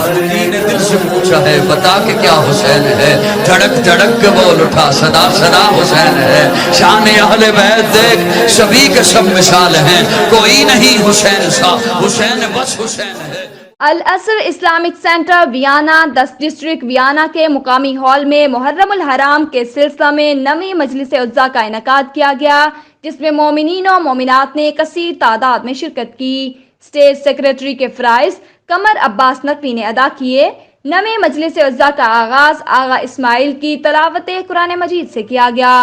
نے دل سے پوچھا ہے بتا کہ کیا حسین ہے، دھڑک دھڑک کے بول اٹھا صدا صدا حسین ہے۔ شان اہل بیت دیکھ سبھی کے سب مثال ہیں، کوئی نہیں حسین سا، حسین بس حسین ہے۔ العصر Islamic centre Vienna 10 district Vienna کے مقامی ہال میں محرم الحرام کے سلسلہ میں 9ویں مجلس عزا کا انعقاد کیا گیا، جس میں مومنین و مومنات نے کثیر تعداد میں شرکت کی۔ اسٹیٹ سیکریٹری کے فرائض قمر عباس نقوی نے ادا کیے۔ 9ویں مجلس عزا کا آغاز آغا اسماعیل کی تلاوت قرآن مجید سے کیا گیا۔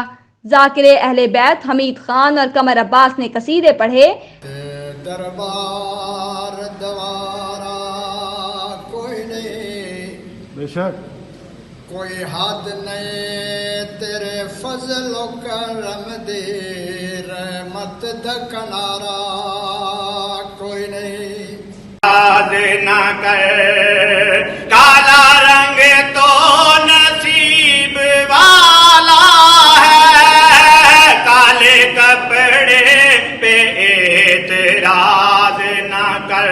ذاکر اہل بیت حمید خان اور قمر عباس نے قصیدے پڑھے۔ دربار دوارا کوئی نہیں، بے شک کوئی حد نہیں تیرے فضل و کرم دے، رحمت دا کنارا کوئی نہیں۔ یاد نہ کر کالا رنگ تو نصیب والا ہے، کالے کپڑے پہ اعتراض نہ کر۔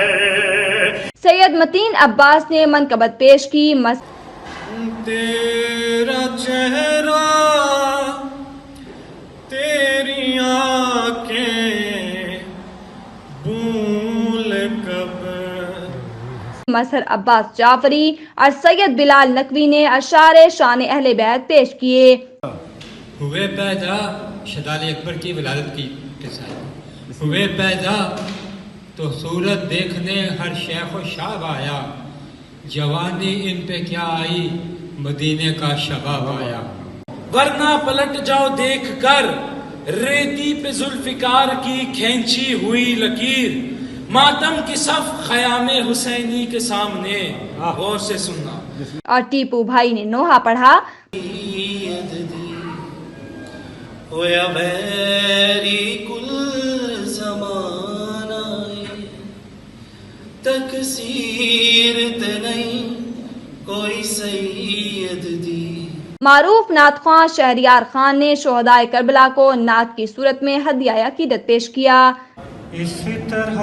سید متین عباس نے منقبت پیش کی۔ تیرا چہرہ تیری آنکھیں بھول کب۔ مظہر عباس جعفری اور سید بلال نقوی نے اشعار شان اہل بیت پیش کیے۔ ہوئے پیدا شدال اکبر کی ولادت کی قصہ، ہوئے پیدا تو صورت دیکھنے ہر شیخ و شاب آیا، جوانی ان پہ کیا آئی مدینے کا شباب آیا۔ ورنہ پلٹ جاؤ دیکھ کر ریتی پہ ذوالفقار کی کھینچی ہوئی لکیر، ماتم کی صف خیام حسینی کے سامنے غور سے سننا۔ اور ٹیپو بھائی نے نوحہ پڑھا۔ ہویا میری کل زمانہ تکسیر تے نہیں کوئی سید دی۔ معروف نعت خواں شہریار خان نے شہدائے کربلا کو نعت کی صورت میں ہدیہ عقیدت پیش کیا۔ اس طرح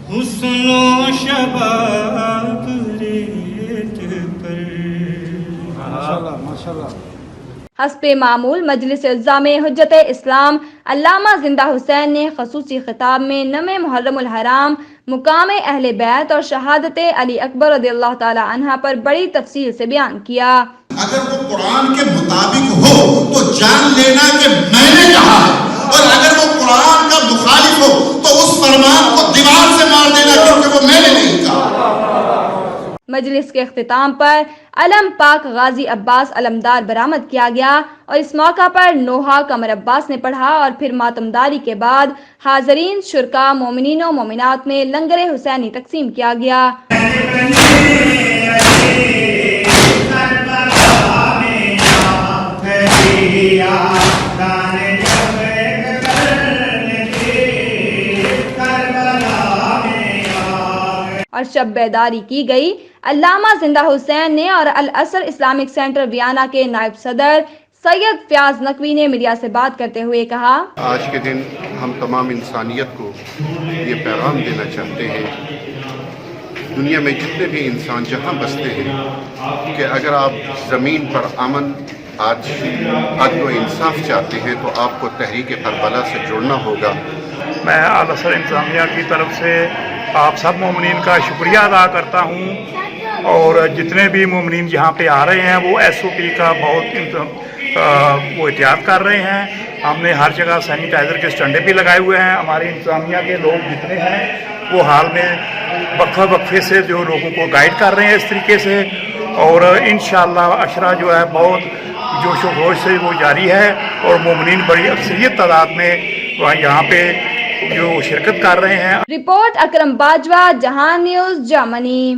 حسن و شباب ریت پر۔ ماشاءاللہ ماشاءاللہ۔ حسب معمول مجلس عزا میں حجت اسلام علامہ زندہ حسین نے خصوصی خطاب میں 9ویں محرم الحرام، مقام اہل بیت اور شہادت علی اکبر رضی اللہ تعالی عنہ پر بڑی تفصیل سے بیان کیا۔ اگر وہ قرآن کے مطابق ہو تو جان لینا کہ میں نے کہا ہے، اور اگر وہ قرآن کا مخالف ہو تو اس فرمان کو دیوار سے مار دینا کیونکہ وہ میں نے نہیں کہا۔ مجلس کے اختتام پر علم پاک غازی عباس علمدار برآمد کیا گیا اور اس موقع پر نوحہ قمر عباس نے پڑھا اور پھر ماتمداری کے بعد حاضرین شرکا مومنین و مومنات میں لنگر حسینی تقسیم کیا گیا۔ اور شب بیداری کی گئی۔ علامہ زندہ حسین نے اور العصر اسلامک سینٹر ویانا کے نائب صدر سید فیاض نقوی نے میڈیا سے بات کرتے ہوئے کہا، آج کے دن ہم تمام انسانیت کو یہ پیغام دینا چاہتے ہیں، دنیا میں جتنے بھی انسان جہاں بستے ہیں، کہ اگر آپ زمین پر امن عدل و انصاف چاہتے ہیں تو آپ کو تحریک کربلا سے جڑنا ہوگا۔ میں العصر انتظامیہ کی طرف سے آپ سب مومنین کا شکریہ ادا کرتا ہوں، اور جتنے بھی مومنین یہاں پہ آ رہے ہیں وہ ایس او پی کا بہت وہ احتیاط کر رہے ہیں۔ ہم نے ہر جگہ سینیٹائزر کے اسٹنڈے بھی لگائے ہوئے ہیں۔ ہماری انتظامیہ کے لوگ جتنے ہیں وہ حال میں وقفے سے جو لوگوں کو گائیڈ کر رہے ہیں اس طریقے سے، اور انشاءاللہ عشرہ جو ہے بہت جوش و خروش سے وہ جاری ہے، اور مومنین بڑی اکثریت تعداد میں یہاں پہ جو شرکت کر رہے ہیں۔ رپورٹ اکرم باجوہ، جہان نیوز، جرمنی۔